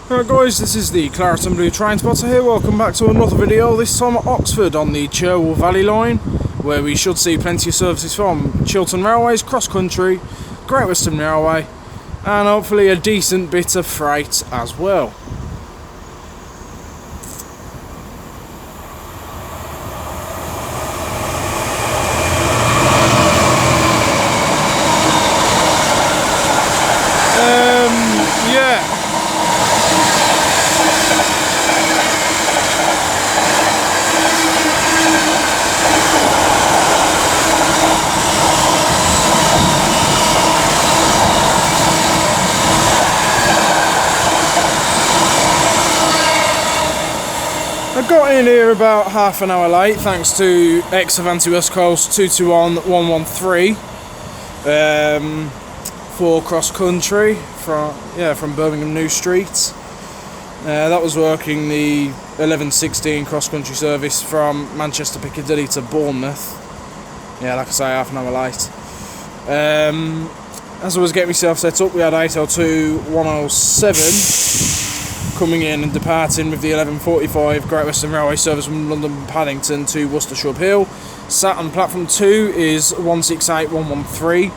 Right guys, this is the Claret and Blue Train Spotter here. Welcome back to another video, this time at Oxford on the Cherwell Valley Line, where we should see plenty of services from Chiltern Railways, cross country, Great Western Railway, and hopefully a decent bit of freight as well. Yeah. I got in here about half an hour late thanks to ex-Avanti West Coast 221113 for cross country from Birmingham New Street. That was working the 1116 cross country service from Manchester Piccadilly to Bournemouth. Yeah, like I say, half an hour late. As I was getting myself set up, we had 802 107 coming in and departing with the 1145 Great Western Railway service from London Paddington to Worcester Shub Hill. Sat on platform 2 is 168 113.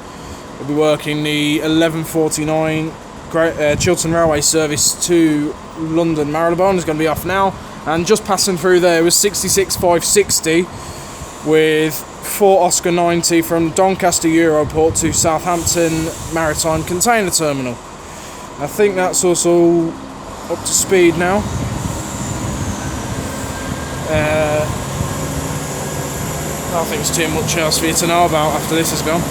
We'll be working the 1149 Chiltern Railway service to London Marylebone. Is going to be off now. And just passing through there was 66 560 with 4 Oscar 90 from Doncaster Europort to Southampton Maritime Container Terminal. I think that's also up to speed now. I don't think it's too much else for you to know about after this is gone.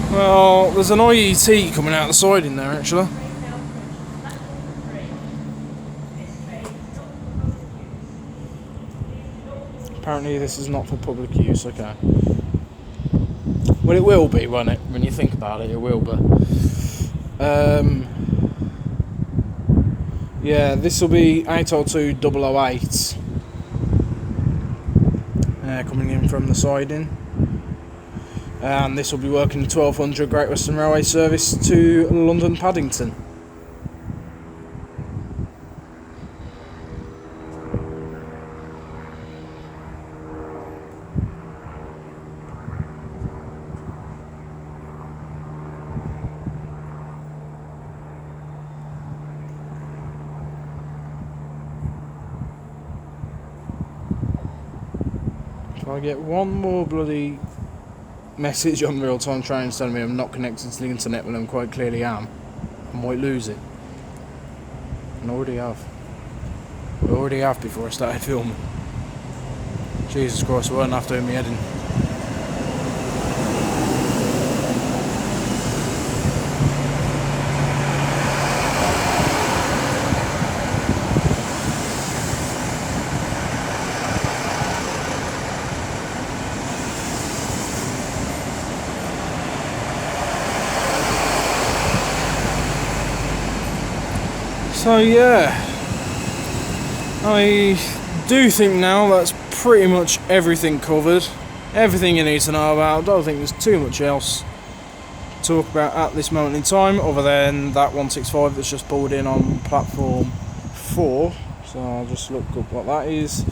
Well, there's an IET coming out the side in there actually. Apparently this is not for public use, okay. Well, it will be, won't it? When you think about it, it will be. Yeah, this will be 802 008 coming in from the siding. And this will be working the 1200 Great Western Railway service to London Paddington. If I get one more bloody message on real-time trains telling me I'm not connected to the internet when I quite clearly am, I might lose it. And I already have. I already have before I started filming. Jesus Christ, I won't have to do my heading. So yeah, I do think now that's pretty much everything covered. Everything you need to know about. I don't think there's too much else to talk about at this moment in time, other than that 165 that's just pulled in on platform 4. So I'll just look up what that is.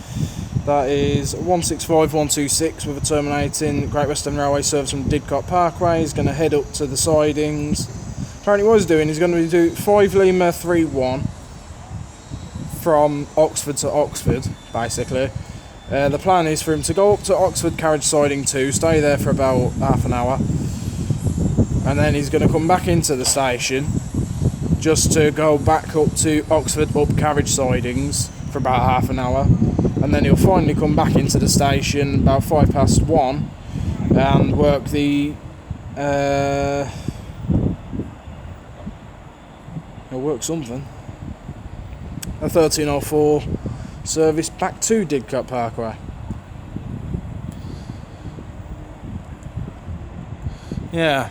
That is 165 126 with a terminating Great Western Railway service from Didcot Parkway. He's going to head up to the sidings. Apparently what he's doing, he's going to do 5 Lima 31 from Oxford to Oxford, basically. The plan is for him to go up to Oxford Carriage Siding 2, stay there for about half an hour, and then he's going to come back into the station just to go back up to Oxford up Carriage Sidings for about half an hour, and then he'll finally come back into the station about 1:05 and work the he'll work something. A 1304 service back to Didcot Parkway. Yeah.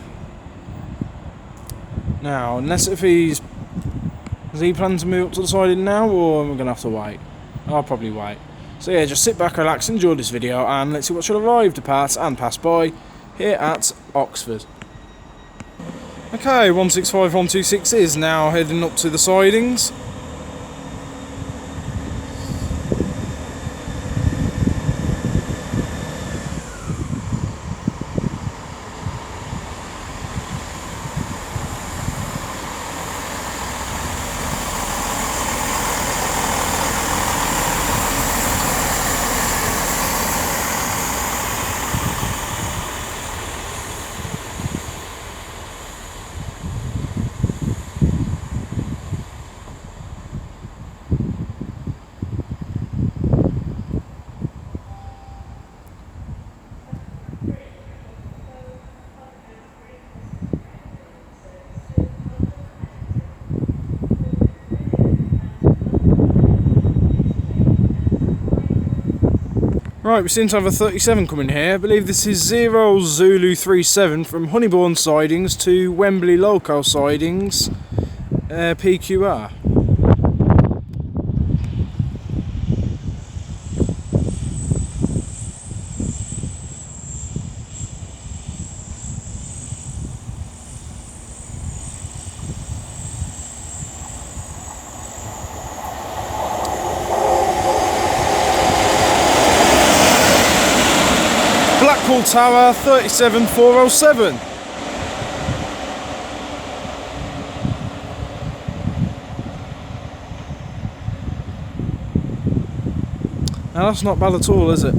Now, unless if does he plan to move up to the siding now, or am I going to have to wait? I'll probably wait. So yeah, just sit back, relax, enjoy this video, and let's see what should arrive, depart and pass by here at Oxford. Okay, 165126 is now heading up to the sidings. Right, we seem to have a 37 coming here. I believe this is 0 Zulu 37 from Honeybourne sidings to Wembley local sidings, PQR. Blackpool Tower 37407. Now that's not bad at all, is it?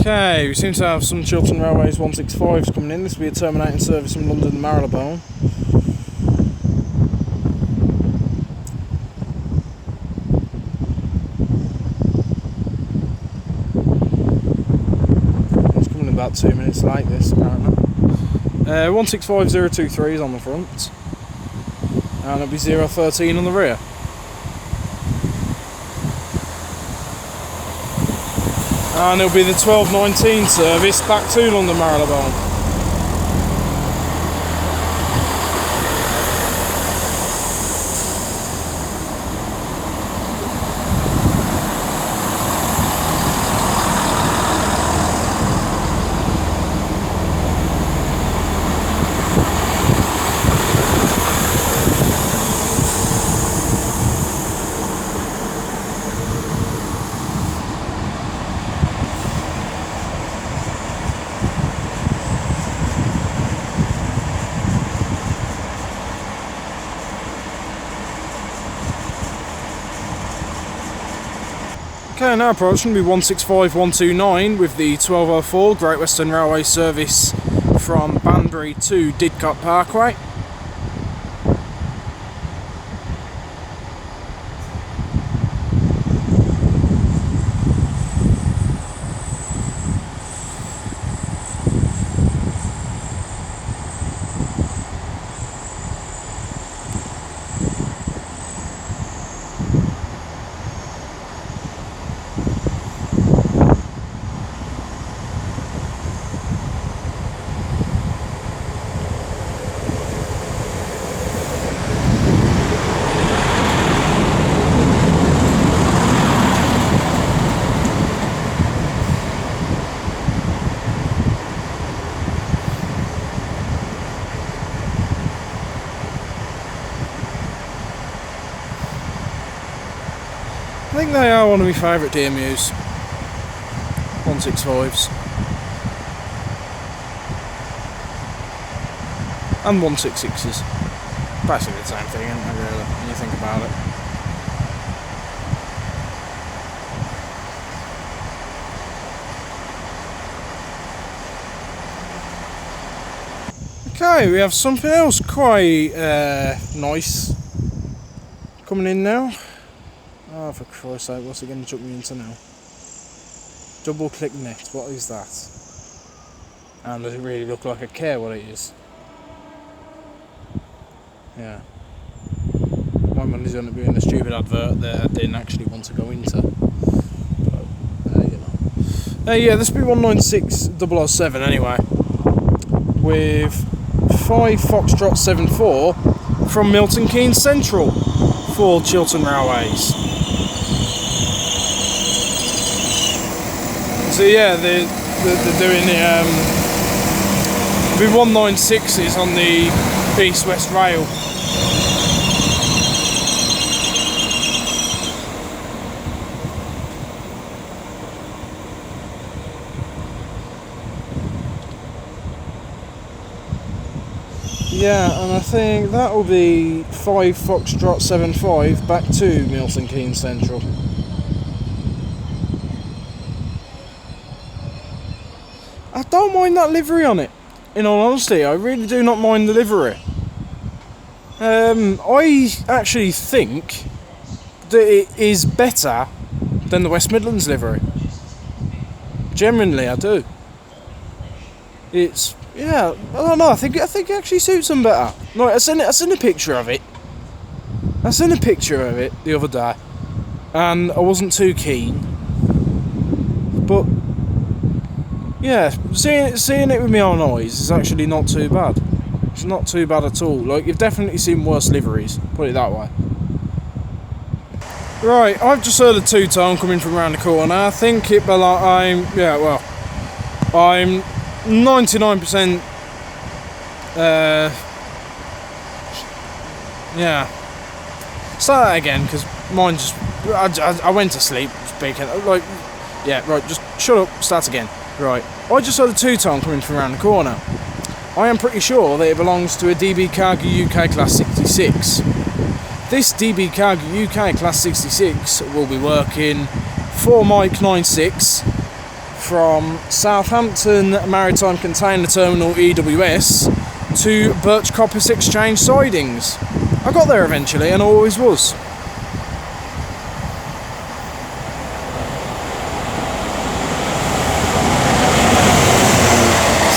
Okay, we seem to have some Chiltern Railways 165s coming in. This will be a terminating service from London to Marylebone. About 2 minutes late, this apparently. 165023 is on the front, and it'll be 013 on the rear. And it'll be the 1219 service back to London Marylebone. Okay, now approaching will be 165129 with the 1204 Great Western Railway service from Banbury to Didcot Parkway. I think they are one of my favourite DMUs, 165s and 166s. Basically the same thing, isn't it, really, when you think about it. Okay, we have something else quite nice coming in now. Oh, for Christ's sake, what's it going to chuck me into now? Double click net, what is that? And does it really look like I care what it is? Yeah. My money's going to be in a stupid advert that I didn't actually want to go into. But, you know. Yeah, this will be 196007 anyway, with 5 Foxtrot 74 from Milton Keynes Central for Chiltern Railways. So yeah, they're doing the 196s on the East-West Rail. Yeah, and I think that will be 5 Foxtrot 75 back to Milton Keynes Central. I don't mind that livery on it, in all honesty. I really do not mind the livery. I actually think that it is better than the West Midlands livery. Genuinely, I do. It's, yeah, I don't know, I think it actually suits them better. Like, I seen a picture of it. I seen a picture of it the other day, and I wasn't too keen. But yeah, seeing it with my own eyes is actually not too bad. It's not too bad at all. Like, you've definitely seen worse liveries, put it that way. Right, I've just heard a two-tone coming from around the corner. I think it I'm 99% yeah. Start that again, because mine just I went to sleep speaking. Like, yeah, right, just shut up, start again. Right, I just heard a two-tone coming from around the corner. I am pretty sure that it belongs to a DB Cargo UK Class 66. This DB Cargo UK Class 66 will be working for Mike 96 from Southampton Maritime Container Terminal EWS to Birch Coppice Exchange sidings. I got there eventually, and I always was.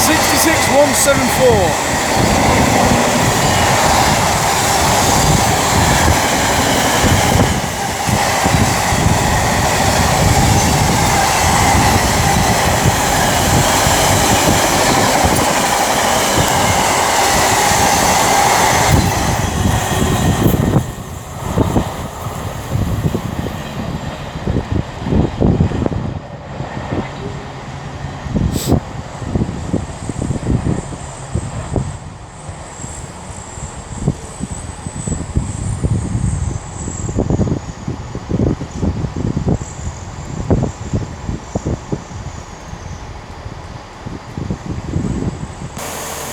$66,174.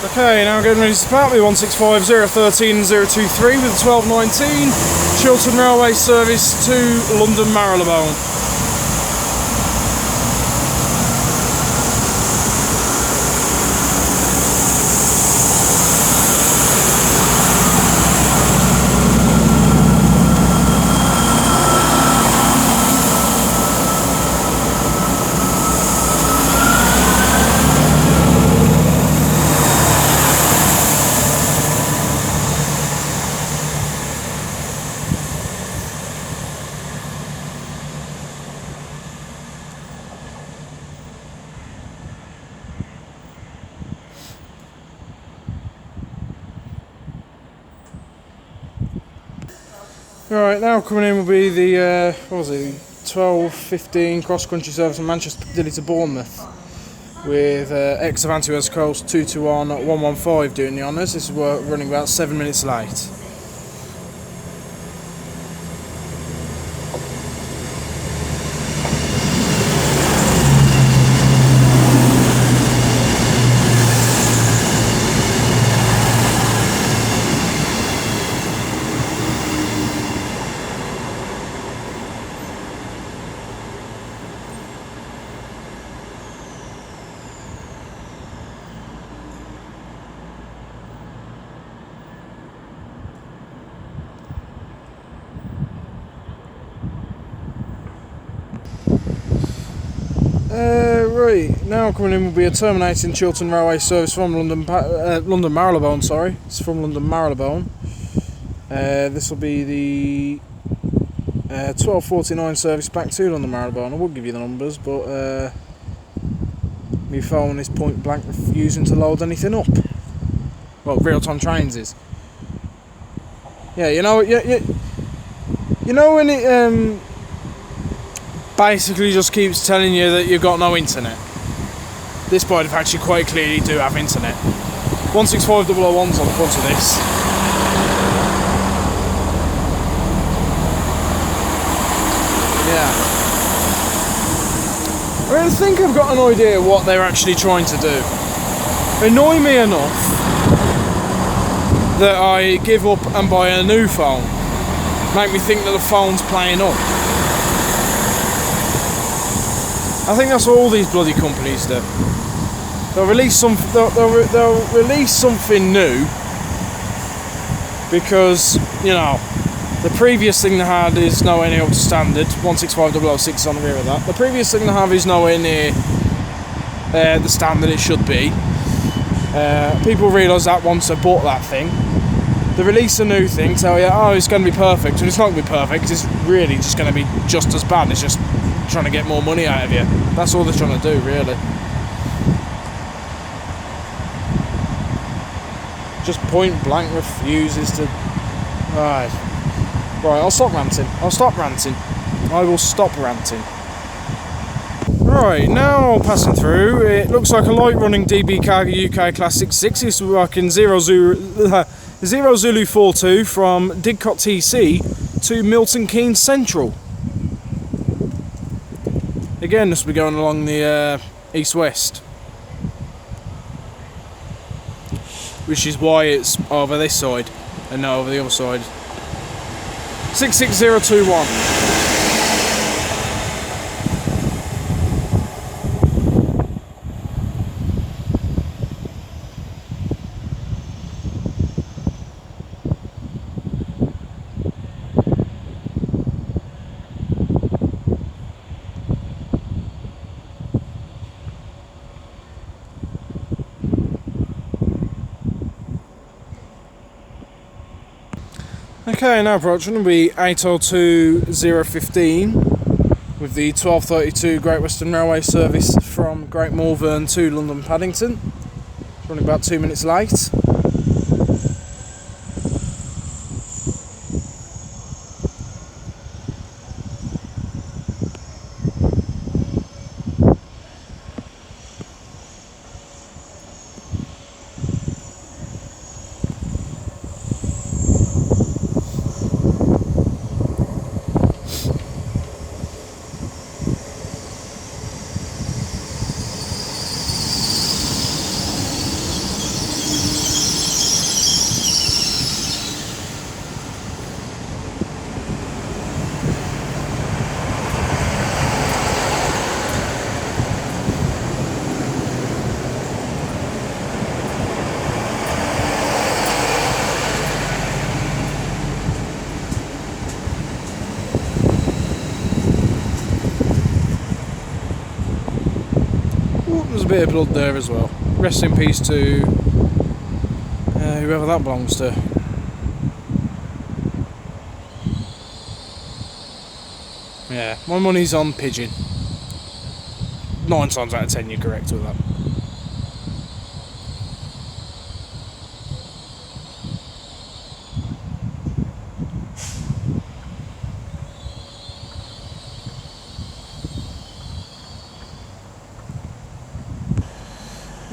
Okay, now getting ready to depart with 165 013 023 with 1219 Chiltern Railway service to London Marylebone. Right, now coming in will be the 12:15 cross-country service from Manchester Piccadilly to Bournemouth with ex-Avanti West Coast 221 115 doing the honours. This is running about 7 minutes late. Right, now coming in will be a terminating Chiltern Railway service from London Marylebone, sorry. It's from London Marylebone. This will be the 12:49 service back to London Marylebone. I will give you the numbers, but My phone is point blank refusing to load anything up. Well, real-time trains is. Yeah, you know when it basically just keeps telling you that you've got no internet. This point actually quite clearly do have internet. 165001's on the front of this. Yeah. I think I've got an idea what they're actually trying to do. Annoy me enough that I give up and buy a new phone. Make me think that the phone's playing up. I think that's what all these bloody companies do. They'll release something new because, you know, the previous thing they had is nowhere near up to standard. 165006 on the rear of that. The previous thing they have is nowhere near the standard it should be. People realise that once they bought that thing. They release a new thing, tell you, oh, it's going to be perfect. And it's not going to be perfect, it's really just going to be just as bad. It's just trying to get more money out of you. That's all they're trying to do, really. Just point blank refuses to... Right, I'll stop ranting. I will stop ranting. Right, now passing through, it looks like a light running DB Cargo UK Class 66. It's working 0 Zulu 42 from Didcot TC to Milton Keynes Central. Again, this will be going along the east-west. Which is why it's over this side and not over the other side. 66021. Okay, now approaching will be 802015 with the 1232 Great Western Railway service from Great Malvern to London Paddington. It's running about 2 minutes late. There's a bit of blood there as well. Rest in peace to whoever that belongs to. Yeah, my money's on Pigeon. 9 times out of 10 you're correct with that.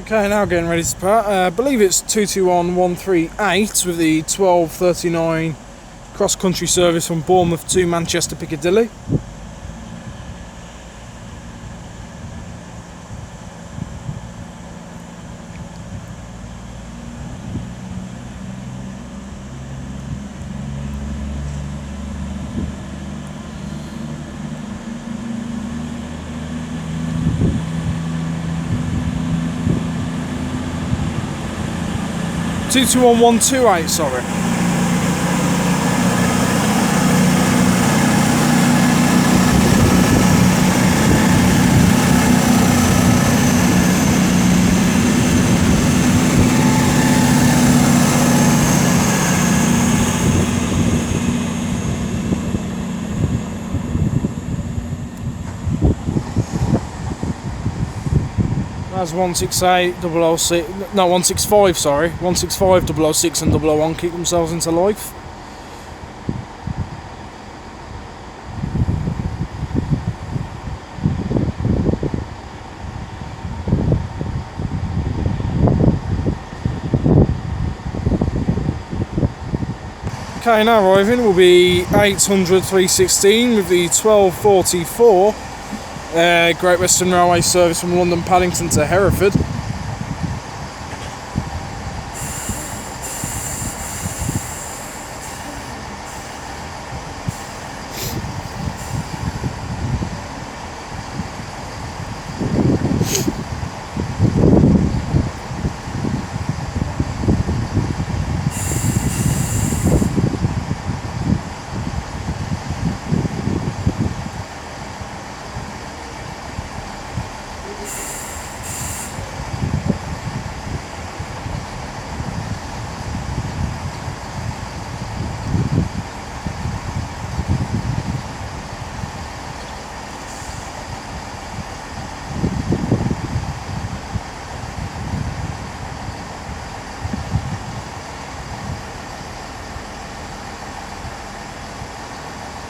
Okay, now getting ready to depart. I believe it's 221138 with the 1239 cross-country service from Bournemouth to Manchester Piccadilly. Two two one 128, sorry. as 168, 006, no 165, sorry, 165, 006 and 001 kick themselves into life. Okay, now arriving will be 800 316 with the 1244 Great Western Railway service from London Paddington to Hereford.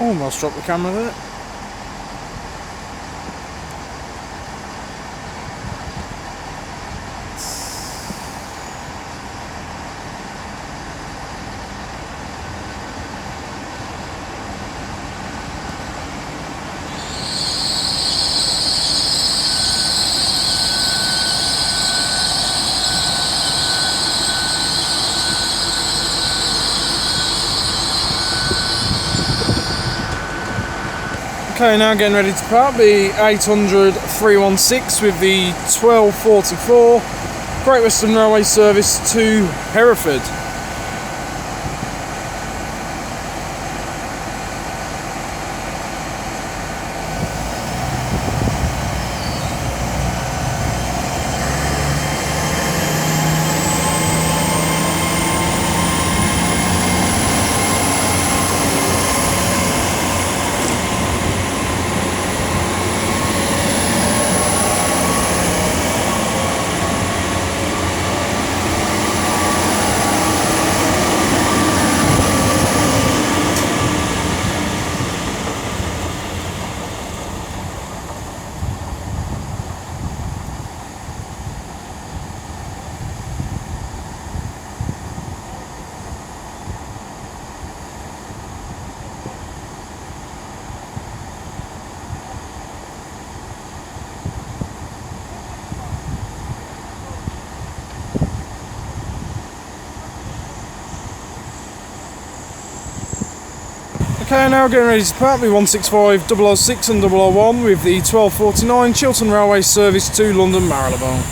Almost dropped the camera there. Okay, now getting ready to depart, the 800 316 with the 1244 Great Western Railway service to Hereford. Okay, now getting ready to depart, the 165, 006 and 001 with the 1249 Chiltern Railways service to London Marylebone.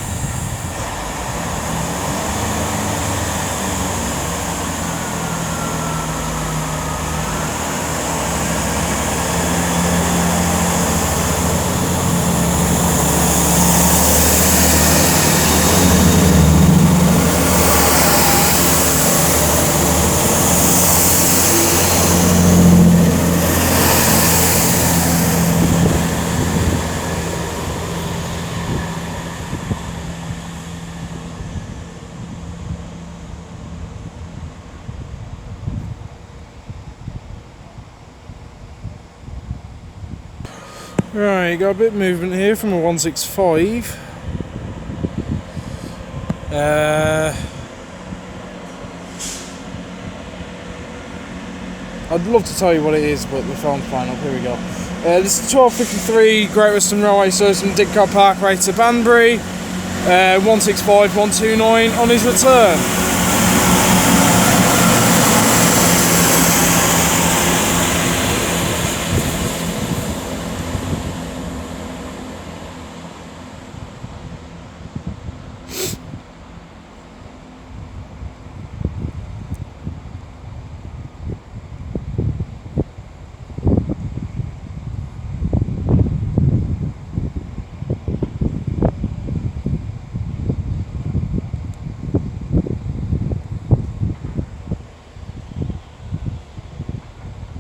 Right, got a bit of movement here from a 165. I'd love to tell you what it is, but the phone's playing up. Here we go. This is 1253 Great Western Railway service from Didcot Parkway to Banbury. 165 129 on his return.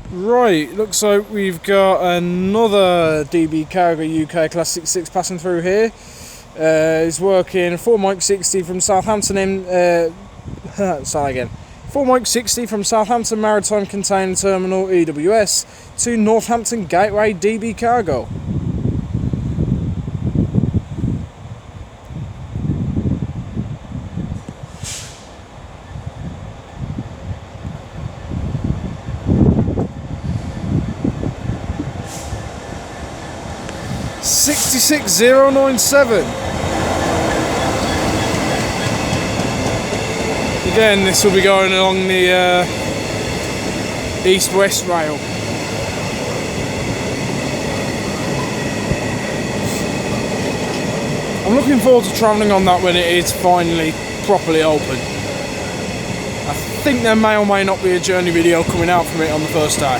Right, looks like we've got another DB Cargo UK Class 66 passing through here. He's working 4 Mike 60 from Southampton in... sorry again. 4 Mike 60 from Southampton Maritime Container Terminal EWS to Northampton Gateway DB Cargo. $66,097. Again, this will be going along the east-west rail. I'm looking forward to travelling on that when it is finally properly open. I think there may or may not be a journey video coming out from it on the first day.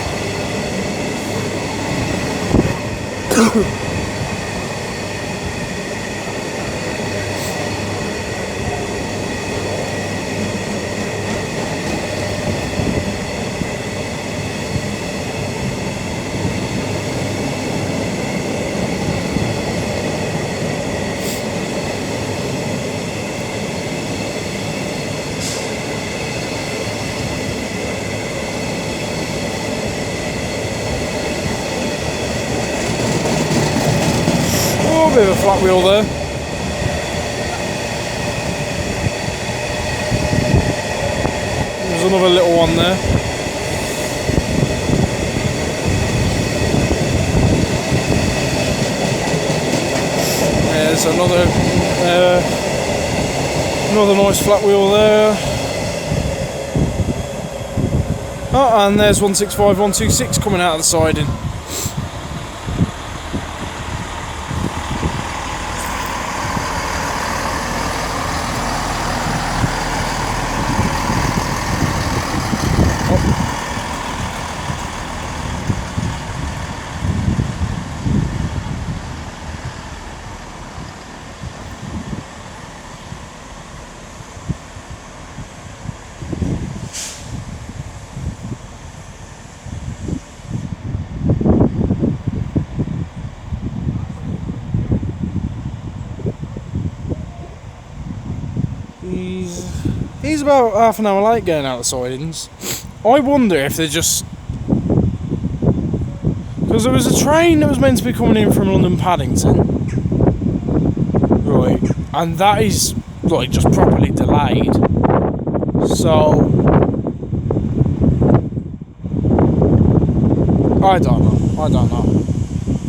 Bit of a flat wheel there. There's another little one there. There's another nice flat wheel there. Oh, and there's 165, 126 coming out of the siding. He's about half an hour late getting out of the sidings. I wonder if they're just... Because there was a train that was meant to be coming in from London Paddington. Right. And that is, like, just properly delayed. So... I don't know.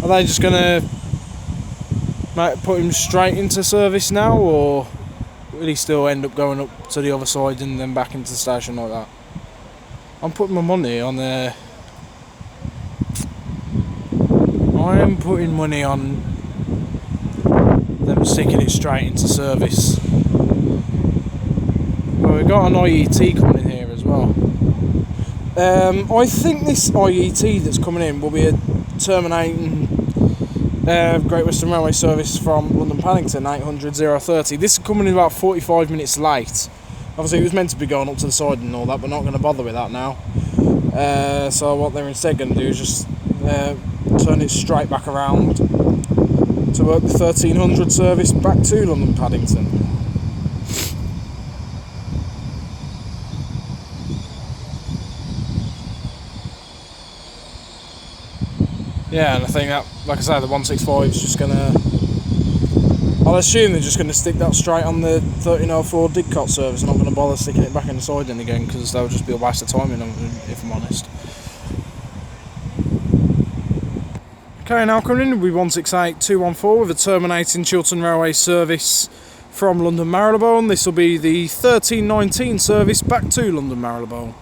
Are they just going to put him straight into service now, or... will he still end up going up to the other side and then back into the station like that? I'm putting my money on the... I'm putting money on them sticking it straight into service. Well, we've got an IET coming in here as well. I think this IET that's coming in will be a terminating Great Western Railway service from London Paddington 800-030. This is coming in about 45 minutes late. Obviously it was meant to be going up to the side and all that, but not going to bother with that now. So what they're instead going to do is just turn it straight back around to work the 1300 service back to London Paddington. Yeah, and I think that, like I say, the 165 is just going to... I'll assume they're just going to stick that straight on the 1304 Didcot service. I'm not going to bother sticking it back in the siding again, because that would just be a waste of time, if I'm honest. Okay, now coming in will be 168214 with a terminating Chiltern Railways service from London Marylebone. This will be the 1319 service back to London Marylebone.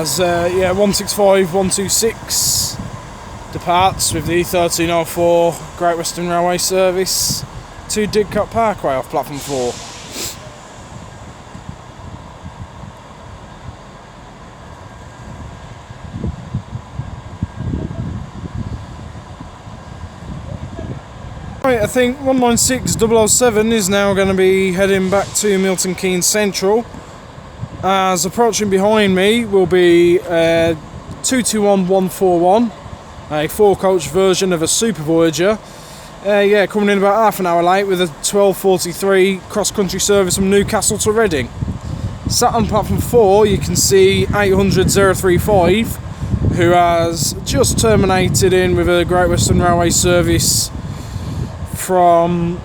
As 165 126 departs with the 1304 Great Western Railway service to Didcot Parkway off platform 4. Right, I think 196 007 is now going to be heading back to Milton Keynes Central, as approaching behind me will be 221 141, a 4-coach version of a Super Voyager. Coming in about half an hour late with a 12:43 cross-country service from Newcastle to Reading. Sat on platform 4 you can see 800 035, who has just terminated in with a Great Western Railway service from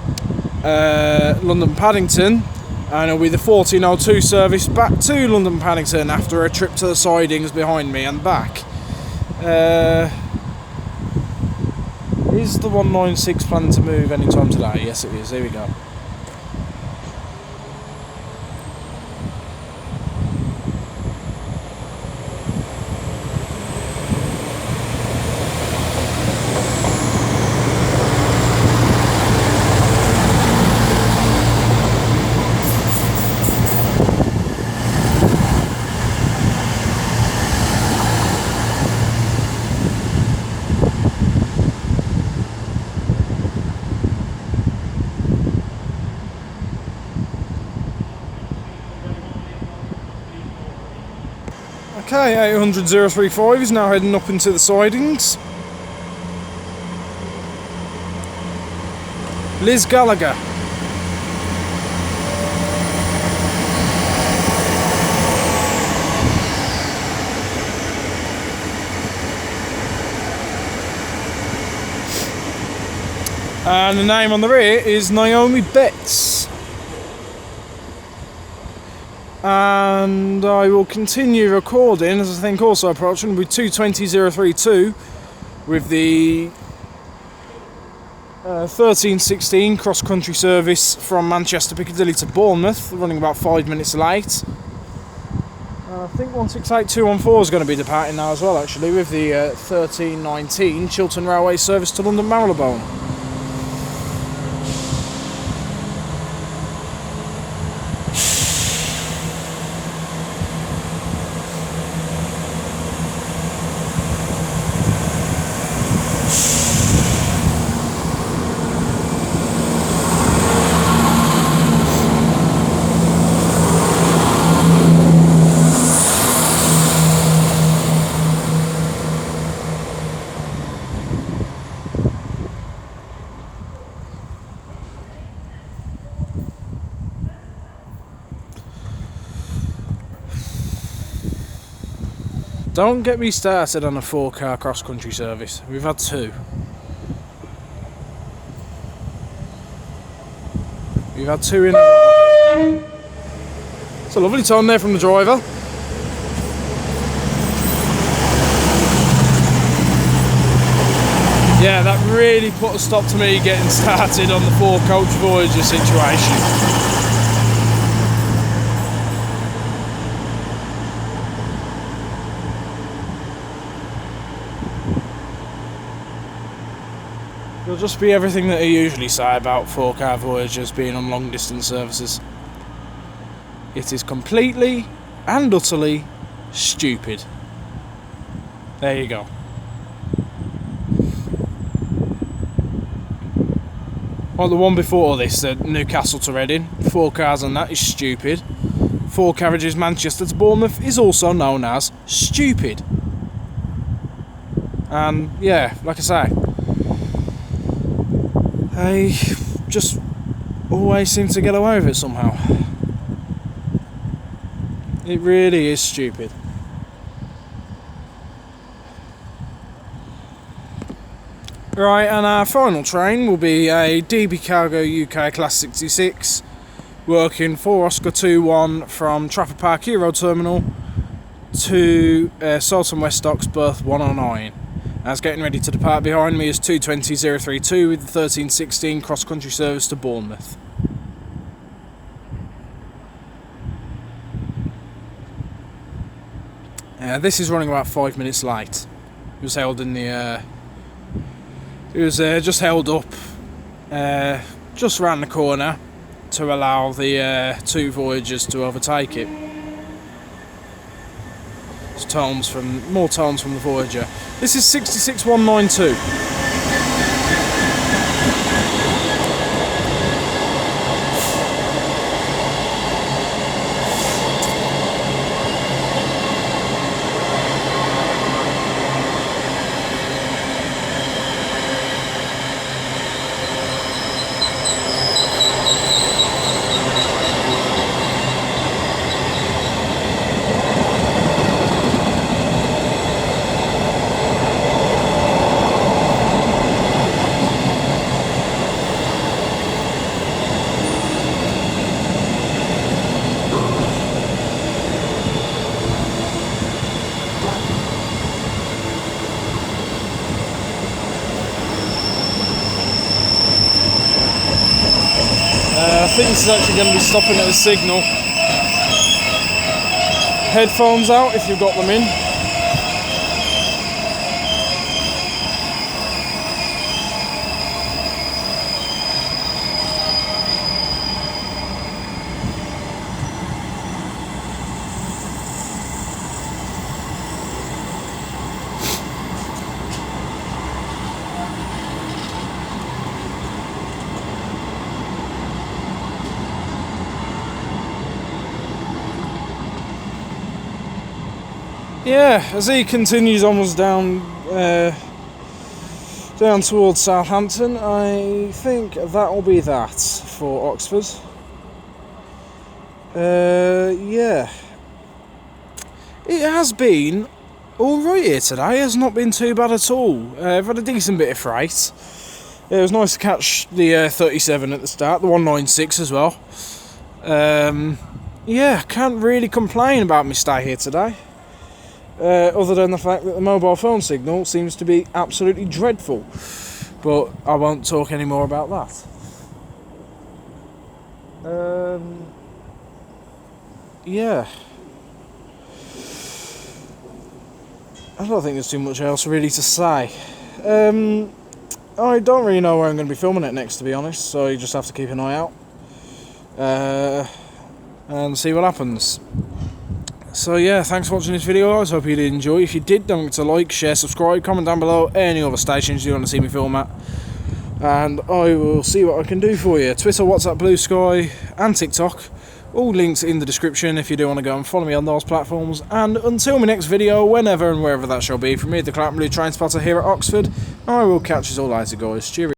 London Paddington, and it'll be the 1402 service back to London Paddington after a trip to the sidings behind me and back. Is the 196 planning to move anytime today? Yes it is, here we go. Okay, 800 035 is now heading up into the sidings. Liz Gallagher. And the name on the rear is Naomi Betts. And I will continue recording, as I think also approaching, with 220 032 with the 1316 cross-country service from Manchester Piccadilly to Bournemouth, running about 5 minutes late. I think 168 214 is going to be departing now as well, actually, with the 1319 Chiltern Railways service to London Marylebone. Don't get me started on a 4-car cross-country service. We've had 2. We've had 2 in a row. It's a lovely tone there from the driver. Yeah, that really put a stop to me getting started on the 4-coach Voyager situation. It'll just be everything that I usually say about 4-car Voyagers being on long distance services. It is completely and utterly stupid. There you go. Like the one before this, Newcastle to Reading, 4 cars on that is stupid. 4 carriages Manchester to Bournemouth is also known as stupid. And yeah, like I say, they just always seem to get away with it somehow. It really is stupid. Right, and our final train will be a DB Cargo UK Class 66, working for Oscar 21 from Trafford Park Euro Terminal to Salton West Docks berth 109. As getting ready to depart behind me is 220 032 with the 1316 cross-country service to Bournemouth. This is running about 5 minutes late. It was held in the... it was just held up just round the corner to allow the 2 Voyagers to overtake it. It's more tones from the Voyager. This is 66192. I think this is actually going to be stopping at a signal. Headphones out if you've got them in. Yeah, as he continues onwards down towards Southampton, I think that will be that for Oxford. Yeah, it has been alright here today. It has not been too bad at all. I've had a decent bit of freight. It was nice to catch the 37 at the start, the 196 as well. Yeah, can't really complain about my stay here today. Other than the fact that the mobile phone signal seems to be absolutely dreadful. But I won't talk any more about that. Yeah. I don't think there's too much else really to say. I don't really know where I'm going to be filming it next, to be honest, so you just have to keep an eye out. And see what happens. So yeah, thanks for watching this video guys, hope you did enjoy. If you did, don't forget to like, share, subscribe, comment down below any other stations you want to see me film at. And I will see what I can do for you. Twitter, WhatsApp, Blue Sky and TikTok. All links in the description if you do want to go and follow me on those platforms. And until my next video, whenever and wherever that shall be, from me, the Chiltern Blue Train Spotter here at Oxford, I will catch you all later guys. Cheerio.